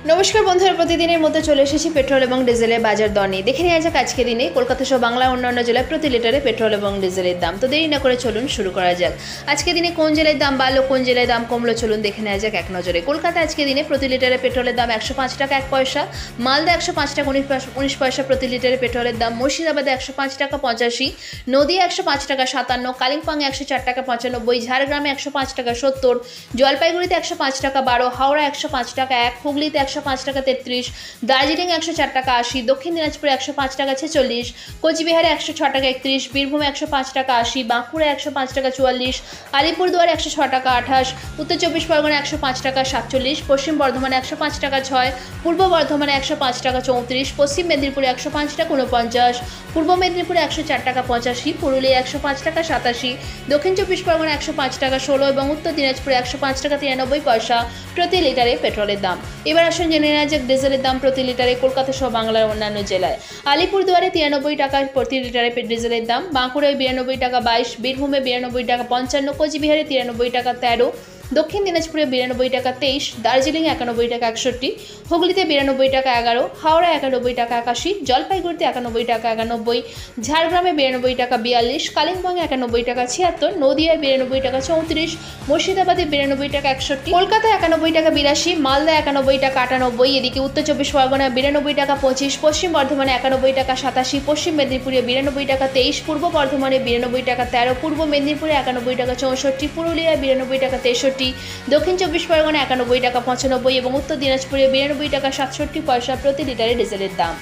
নমস্কার বন্ধুরা, প্রতিদিনের মতো চলে এসেছি পেট্রোল এবং ডিজেলের বাজার দর নিয়ে। দেখে নেওয়া যাক আজকে দিনে কলকাতা সহ বাংলা অন্যান্য জেলায় প্রতি লিটারে পেট্রোল এবং ডিজেলের দাম। তো দেরি না করে চলুন শুরু করা যাক। আজকে দিনে কোন জেলায় দাম বাড়লো, কোন জেলায় দাম কমলো, চলুন দেখে নেওয়া যাক এক নজরে। কলকাতা আজকে দিনে প্রতি লিটারে পেট্রোলের দাম 105 টাকা 1 পয়সা, মালদা 105 টাকা 19 পয়সা প্রতি লিটারে পেট্রোলের দাম, মুর্শিদাবাদে 105 টাকা 85, নদিয়া 105 টাকা 57, কালিম্পং 104 টাকা 95, ঝাড়গ্রামে 105 টাকা 70, জলপাইগুড়িতে 105 টাকা 12, হাওড়া 105 টাকা 1, হুগলিতে 105 টাকা 33, দার্জিলিং 104 টাকা 80, দক্ষিণ দিনাজপুরে 105 টাকা 46, কোচবিহারে 106 টাকা 31, বীরভূমে 105 টাকা 80, বাঁকুড়া 105 টাকা 44, আলিপুরদুয়ারে 106 টাকা 28, উত্তর চব্বিশ পরগনা 105 টাকা 47, পশ্চিম বর্ধমানে 105 টাকা 6, পূর্ব বর্ধমানে 105 টাকা 34, পশ্চিম মেদিনীপুরে 105 টাকা 49, পূর্ব মেদিনীপুরে 104 টাকা 85, পুরুলিয়া 105 টাকা 87, দক্ষিণ চব্বিশ পরগনা 105 টাকা 16 এবং উত্তর দিনাজপুরে 105 টাকা 93 পয়সা প্রতি লিটারে পেট্রোলের দাম। এবার আসুন জেনে নেওয়া যাক ডিজেলের দাম প্রতি লিটারে কলকাতা সহ বাংলার অন্যান্য জেলায়। আলিপুরদুয়ারে 93 টাকা প্রতি লিটারে ডিজেলের দাম, বাঁকুড়ায় 92 টাকা 22, বীরভূমে 92 টাকা 55, কোচবিহারে 93 টাকা 13, দক্ষিণ দিনাজপুরে 92 টাকা 23, দার্জিলিং 91 টাকা 61, হুগলিতে 92 টাকা 11, হাওড়া 91 টাকা 81, জলপাইগুড়িতে 91 টাকা 91, ঝাড়গ্রামে 92 টাকা 42, কালিম্পংয়ে 91 টাকা 76, নদিয়ায় 92 টাকা 34, মুর্শিদাবাদে 92 টাকা 61, কলকাতায় 91 টাকা 82, মালদা 91 টাকা 98, এদিকে উত্তর চব্বিশ পরগনায় 92 টাকা 25, পশ্চিম বর্ধমানে 91 টাকা 87, পশ্চিম মেদিনীপুরে 92 টাকা 23, পূর্ব বর্ধমানে 92 টাকা 13, পূর্ব মেদিনীপুরে 91 টাকা 64, পুরুলিয়ায় 92 টাকা 63, দক্ষিণ চব্বিশ পরগনা 91 টাকা 95 এবং উত্তর দিনাজপুরে 92 টাকা 67 পয়সা প্রতি লিটারে ডিজেলের দাম।